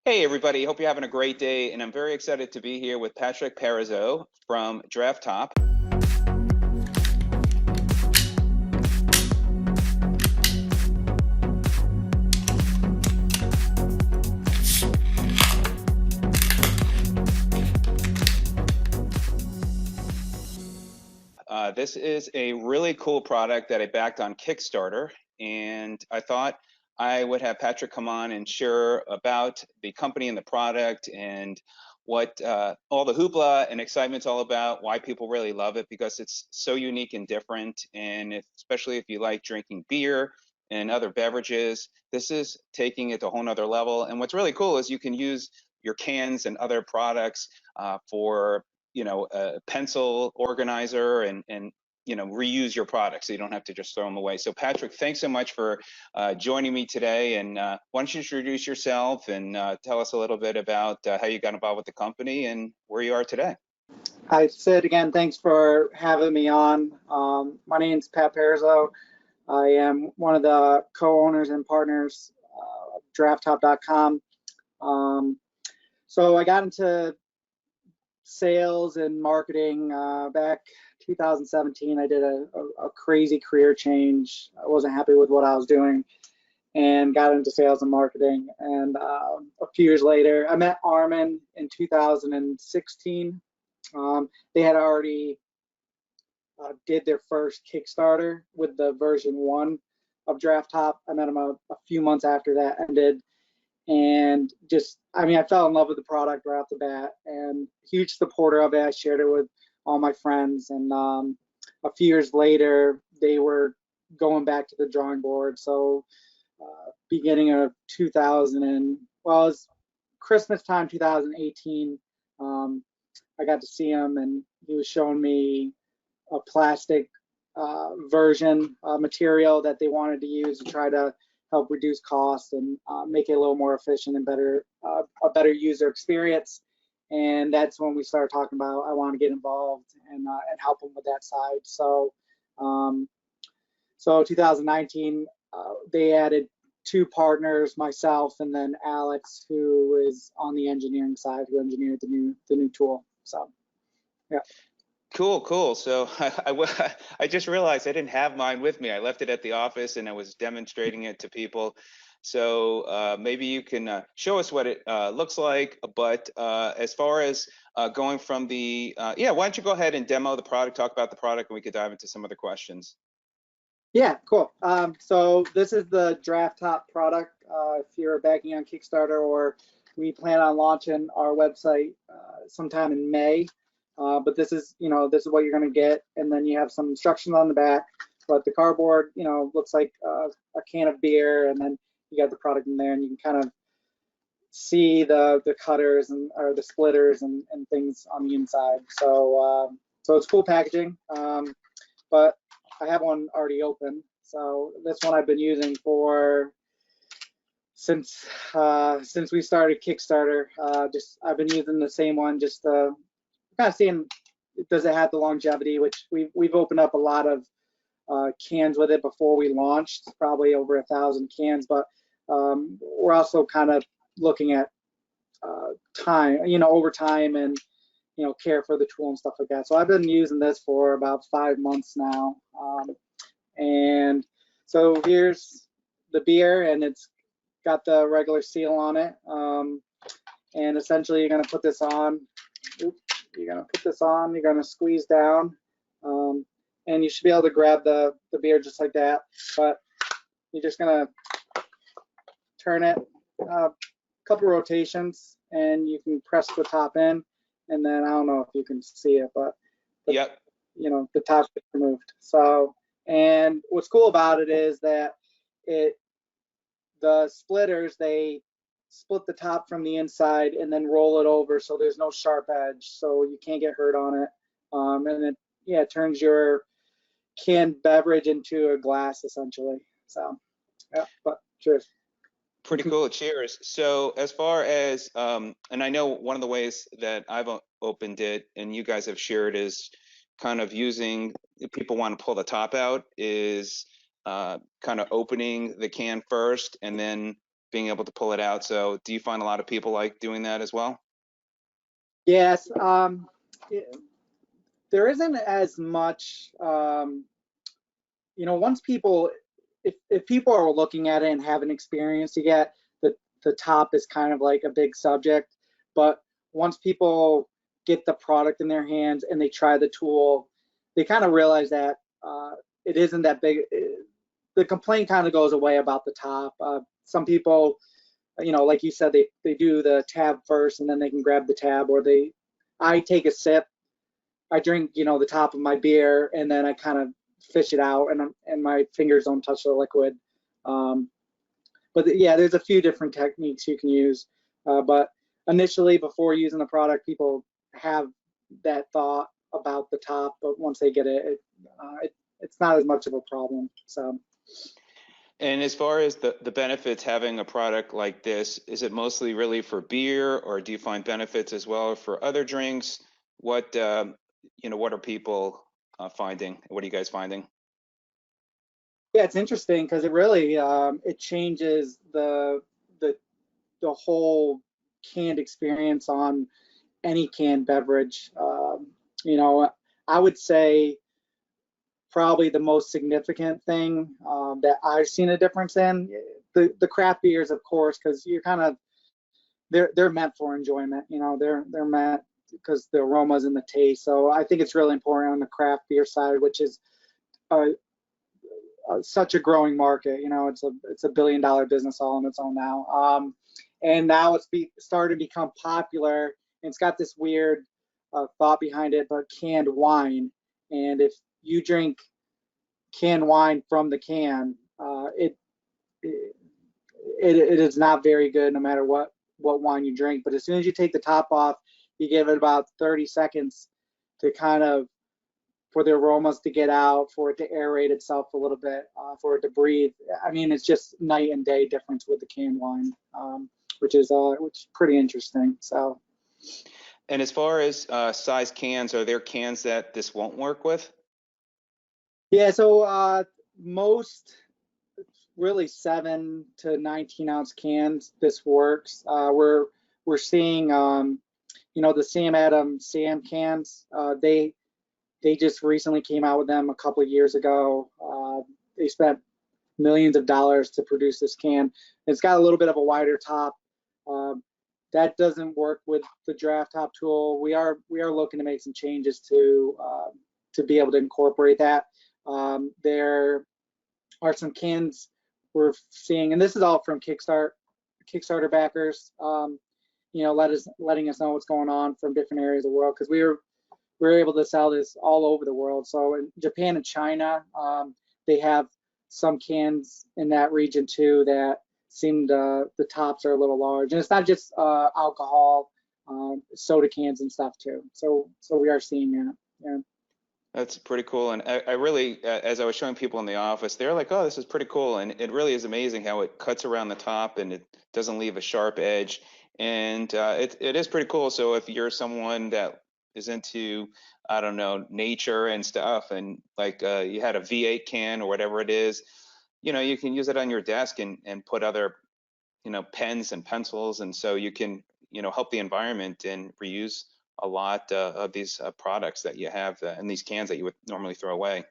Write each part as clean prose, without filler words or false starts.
Hey everybody, hope you're having a great day, and I'm very excited to be here with Patrick Parizo from Draft Top. This is a really cool product that I backed on Kickstarter, and I thought I would have Patrick come on and share about the company and the product and what all the hoopla and excitement's all about, why people really love it, because it's so unique and different, and especially if you like drinking beer and other beverages, this is taking it to a whole nother level. And what's really cool is you can use your cans and other products for a pencil organizer and reuse your products so you don't have to just throw them away. So Patrick, thanks so much for joining me today. And why don't you introduce yourself and tell us a little bit about how you got involved with the company and where you are today. Hi, Sid. Again, thanks for having me on. My name's Pat Parizo. I am one of the co-owners and partners of drafttop.com. So I got into sales and marketing back 2017. I did a crazy career change. I wasn't happy with what I was doing and got into sales and marketing. And a few years later, I met Armin in 2016. They had already did their first Kickstarter with the version 1 of Draft Top. I met him a few months after that ended. And I fell in love with the product right off the bat, and huge supporter of it. I shared it with all my friends, and a few years later, they were going back to the drawing board. So beginning of it was Christmas time 2018, I got to see him, and he was showing me a plastic version material that they wanted to use to try to help reduce costs and make it a little more efficient and a better user experience. And that's when we started talking about I want to get involved and help them with that side. So 2019, they added 2 partners, myself and then Alex, who is on the engineering side, who engineered the new tool. So yeah. Cool. So I just realized I didn't have mine with me. I left it at the office and I was demonstrating it to people. So maybe you can show us what it looks like. But as far as going from why don't you go ahead and demo the product, talk about the product, and we could dive into some other questions. Yeah, cool. So this is the Draft Top product. If you're backing on Kickstarter, or we plan on launching our website sometime in May. But this is what you're going to get, and then you have some instructions on the back. But the cardboard, looks like a can of beer, and then you got the product in there, and you can kind of see the cutters or the splitters and things on the inside. So it's cool packaging. But I have one already open. So this one I've been using since we started Kickstarter. I've been using the same one just to kind of seeing, does it have the longevity, which we've opened up a lot of cans with it before we launched, probably over 1,000 cans, but we're also kind of looking at time, over time, and care for the tool and stuff like that. So I've been using this for about 5 months now, and so here's the beer, and it's got the regular seal on it, and essentially you're going to put this on. You're going to put this on, you're going to squeeze down, and you should be able to grab the beer just like that. But you're just going to turn it a couple rotations, and you can press the top in, and then I don't know if you can see it, but yep, the top is removed. So, and what's cool about it is that the splitters, they split the top from the inside and then roll it over, so there's no sharp edge, so you can't get hurt on it. And it turns your canned beverage into a glass essentially. So yeah, but cheers. Pretty cool. Cheers. So as far as and I know one of the ways that I've opened it and you guys have shared is kind of using, if people want to pull the top out, is kind of opening the can first and then being able to pull it out. So do you find a lot of people like doing that as well? Yes, there isn't as much, once people, if people are looking at it and haven't experienced it yet, the top is kind of like a big subject. But once people get the product in their hands and they try the tool, they kind of realize that it isn't that big. The complaint kind of goes away about the top. Some people, like you said, they do the tab first and then they can grab the tab, or I take a sip, I drink, the top of my beer, and then I kind of fish it out, and my fingers don't touch the liquid. Um, but yeah, there's a few different techniques you can use. But initially, before using the product, people have that thought about the top, but once they get it's not as much of a problem. So. And as far as the benefits having a product like this, is it mostly really for beer, or do you find benefits as well for other drinks? What what are people finding? What are you guys finding? Yeah, it's interesting because it really it changes the the whole canned experience on any canned beverage. You know, I would say probably the most significant thing that I've seen a difference in the craft beers, of course, because you're kind of they're meant for enjoyment. They're meant because the aromas and the taste. So I think it's really important on the craft beer side, which is uh, such a growing market. It's a billion-dollar business all on its own now. And now it's started to become popular. And it's got this weird thought behind it, but canned wine. And if you drink canned wine from the can, it it is not very good, no matter what wine you drink. But as soon as you take the top off, you give it about 30 seconds to kind of for the aromas to get out, for it to aerate itself a little bit, for it to breathe. I mean, it's just night and day difference with the canned wine, which is pretty interesting. So. And as far as size cans, are there cans that this won't work with? Yeah, so most really 7 to 19 ounce cans this works. We're seeing the Sam Adams Sam cans. They just recently came out with them a couple of years ago. They spent millions of dollars to produce this can. It's got a little bit of a wider top. That doesn't work with the draft top tool. We are looking to make some changes to be able to incorporate that. There are some cans we're seeing, and this is all from Kickstarter backers. Letting us know what's going on from different areas of the world, because we're able to sell this all over the world. So in Japan and China, they have some cans in that region too that seem the tops are a little large, and it's not just alcohol, soda cans and stuff too. So we are seeing that. Yeah. That's pretty cool. And I really, as I was showing people in the office, they're like, oh, this is pretty cool. And it really is amazing how it cuts around the top and it doesn't leave a sharp edge. And it is pretty cool. So if you're someone that is into, I don't know, nature and stuff, and like you had a V8 can or whatever it is, you can use it on your desk and put other, pens and pencils. And so you can, help the environment and reuse a lot of these products that you have in these cans that you would normally throw away.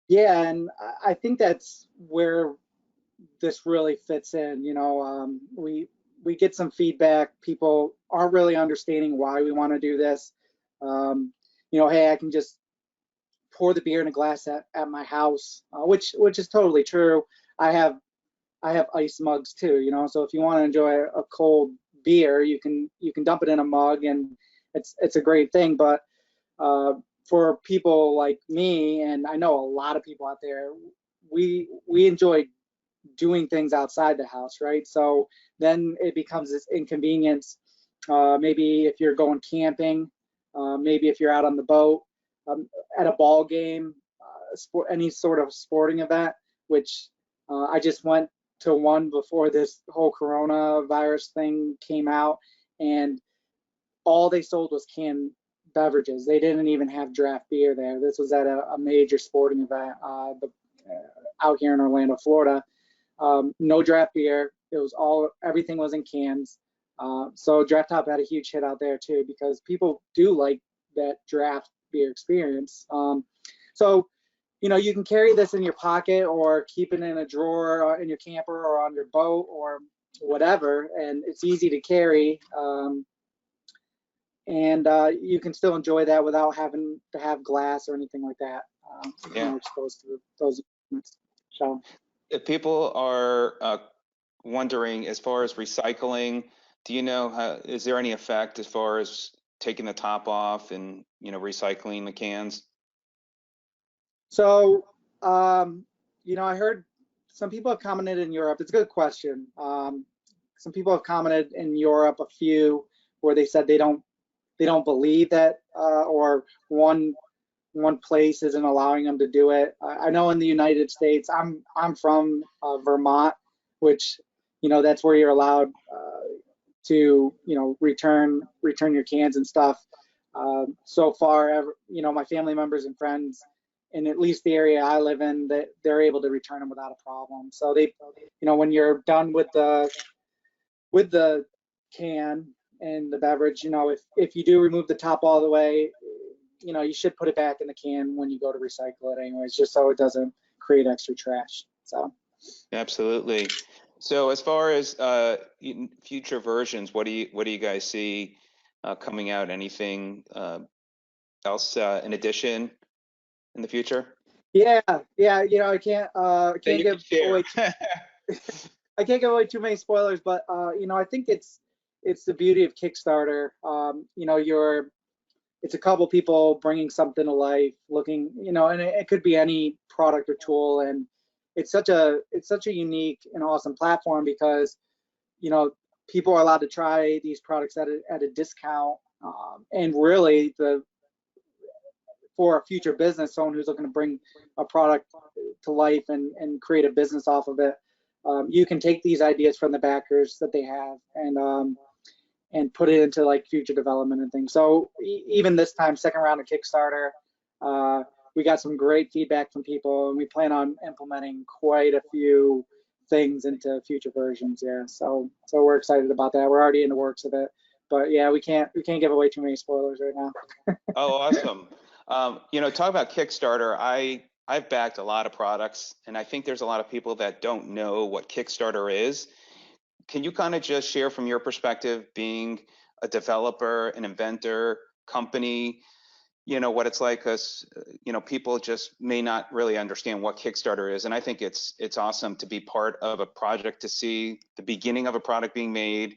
Yeah, and I think that's where this really fits in. We get some feedback. People aren't really understanding why we want to do this. Hey, I can just pour the beer in a glass at my house, which is totally true. I have ice mugs too. So if you want to enjoy a cold beer, you can dump it in a mug, and it's a great thing. But for people like me, and I know a lot of people out there, we enjoy doing things outside the house, right? So then it becomes this inconvenience. Maybe if you're going camping, maybe if you're out on the boat, at a ball game, any sort of sporting event, which I just went to one before this whole coronavirus thing came out, and all they sold was canned beverages. They didn't even have draft beer there. This was at a major sporting event out here in Orlando, Florida. No draft beer. It was everything was in cans. So draft top had a huge hit out there too, because people do like that draft beer experience. So you can carry this in your pocket or keep it in a drawer in your camper or on your boat or whatever, and it's easy to carry. And you can still enjoy that without having to have glass or anything like that. Yeah. Exposed to those. So If people are wondering, as far as recycling, do you know is there any effect as far as taking the top off and recycling the cans? So, I heard some people have commented in Europe. It's a good question. Some people have commented in Europe, a few, where they said they don't believe that, or one place isn't allowing them to do it. I know in the United States, I'm from Vermont, which that's where you're allowed to return your cans and stuff. So far, my family members and friends in at least the area I live in, that they're able to return them without a problem. So when you're done with the can and the beverage, if you do remove the top all the way, you should put it back in the can when you go to recycle it anyways, just so it doesn't create extra trash. So Absolutely. So as far as future versions, what do you guys see coming out? Anything else in addition in the future yeah, I can't that you could give share? away I can't give away too many spoilers, but I think it's the beauty of Kickstarter. It's a couple people bringing something to life, looking, and it could be any product or tool, and it's such a unique and awesome platform because people are allowed to try these products at a discount, and really for a future business, someone who's looking to bring a product to life and create a business off of it. You can take these ideas from the backers that they have and put it into like future development and things. So even this time, second round of Kickstarter, we got some great feedback from people, and we plan on implementing quite a few things into future versions. Yeah, so we're excited about that. We're already in the works of it, but yeah, we can't give away too many spoilers right now. Oh, awesome. Talk about Kickstarter. I've backed a lot of products, and I think there's a lot of people that don't know what Kickstarter is. Can you kind of just share from your perspective, being a developer, an inventor, company, what it's like? Because people just may not really understand what Kickstarter is, and I think it's awesome to be part of a project, to see the beginning of a product being made,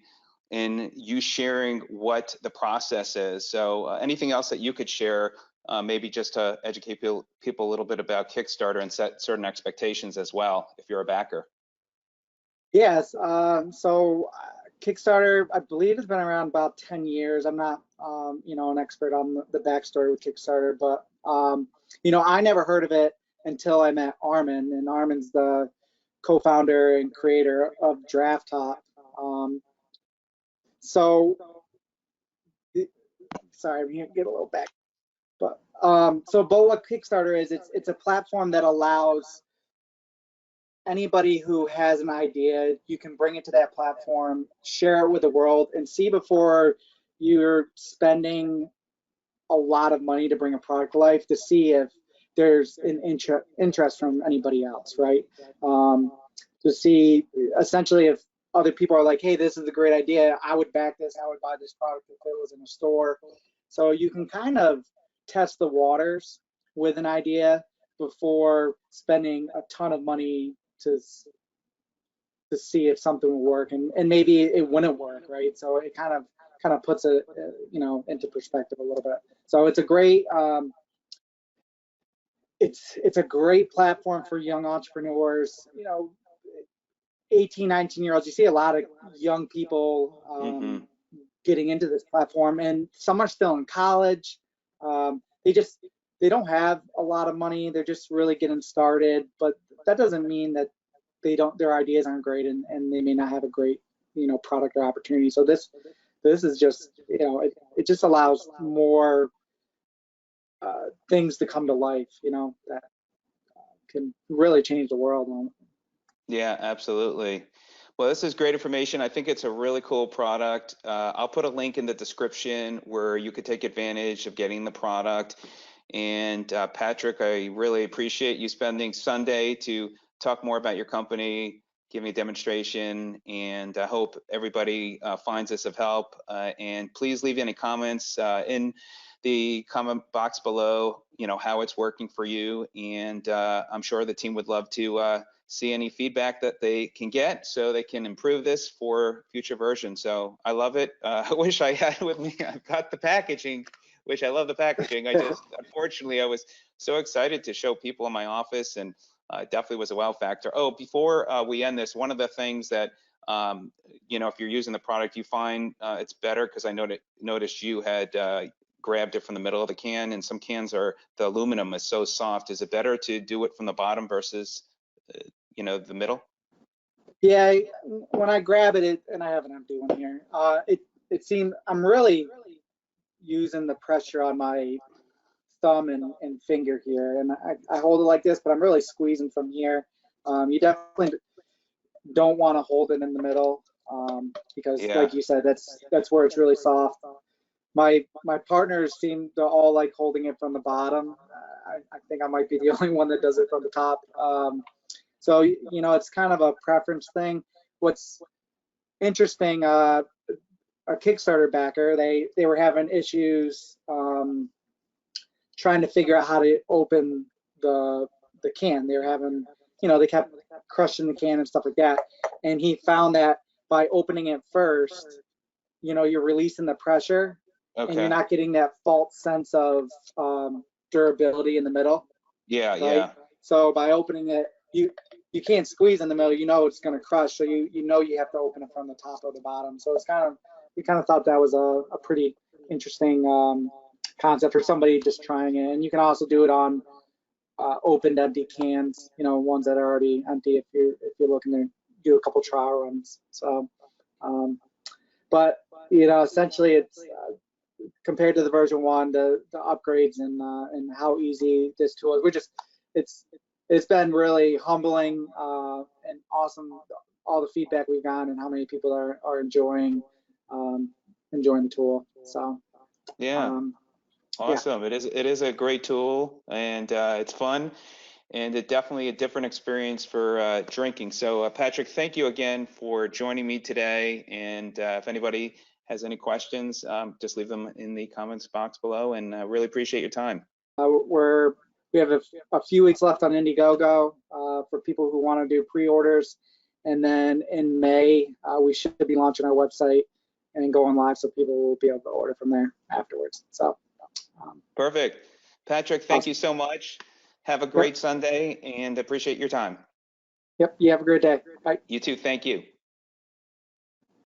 and you sharing what the process is. So anything else that you could share, maybe just to educate people a little bit about Kickstarter and set certain expectations as well, if you're a backer. Yes. So Kickstarter, I believe, has been around about 10 years. I'm not, an expert on the backstory with Kickstarter, but, I never heard of it until I met Armin, and Armin's the co-founder and creator of Draft Top. So, sorry, I'm going to get a little back. But what Kickstarter is, it's a platform that allows anybody who has an idea, you can bring it to that platform, share it with the world, and see before you're spending a lot of money to bring a product to life, to see if there's an interest from anybody else, right? To see essentially if other people are like, hey, this is a great idea, I would back this, I would buy this product if it was in a store. So you can kind of test the waters with an idea before spending a ton of money to see if something will work, and maybe it wouldn't work, right? So it kind of puts it into perspective a little bit. So it's a great it's a great platform for young entrepreneurs, 18, 19-year-olds. You see a lot of young people getting into this platform, and some are still in college. They don't have a lot of money, they're just really getting started, but that doesn't mean that their ideas aren't great, and they may not have a great product or opportunity. So this is just it just allows more things to come to life, that can really change the world. Yeah, absolutely. Well, this is great information. I think it's a really cool product. I'll put a link in the description where you could take advantage of getting the product. And Patrick, I really appreciate you spending Sunday to talk more about your company, give me a demonstration, and I hope everybody finds this of help. And please leave any comments in the comment box below, how it's working for you. And I'm sure the team would love to see any feedback that they can get so they can improve this for future versions. So I love it. I wish I had it with me. I've got the packaging, which I love the packaging. Unfortunately, I was so excited to show people in my office, and definitely was a wow factor. Oh, before we end this, one of the things that, if you're using the product, you find it's better, because I noticed you had grabbed it from the middle of the can, and some cans the aluminum is so soft. Is it better to do it from the bottom versus the middle? Yeah, when I grab it, and I have an empty one here, it seems I'm really using the pressure on my thumb and finger here, and I hold it like this, but I'm really squeezing from here. You definitely don't want to hold it in the middle, because Yeah. like you said, that's where it's really soft. My partners seem to all like holding it from the bottom. I think I might be the only one that does it from the top. So it's kind of a preference thing. What's interesting, our Kickstarter backer, they were having issues trying to figure out how to open the can. They were having, they kept crushing the can and stuff like that. And he found that by opening it first, you're releasing the pressure, and you're not getting that false sense of durability in the middle. Yeah, right? yeah. So by opening it, you can't squeeze in the middle. It's going to crush. So you have to open it from the top or the bottom. So we kind of thought that was a pretty interesting concept for somebody just trying it. And you can also do it on opened empty cans, ones that are already empty if you're looking to do a couple trial runs. So, but essentially it's compared to the version 1, the upgrades and how easy this tool is. It's been really humbling and awesome, all the feedback we've gotten and how many people are enjoying the tool. So Yeah. Awesome. Yeah. It is a great tool, and it's fun, and it definitely a different experience for drinking. So Patrick, thank you again for joining me today. And if anybody has any questions, just leave them in the comments box below, and really appreciate your time. We have a few weeks left on Indiegogo for people who want to do pre-orders, and then in May we should be launching our website and going live, so people will be able to order from there afterwards. So perfect. Patrick, thank you so much. Have a great Sunday, and appreciate your time. Yep, you have a great day. Bye. You too. Thank you.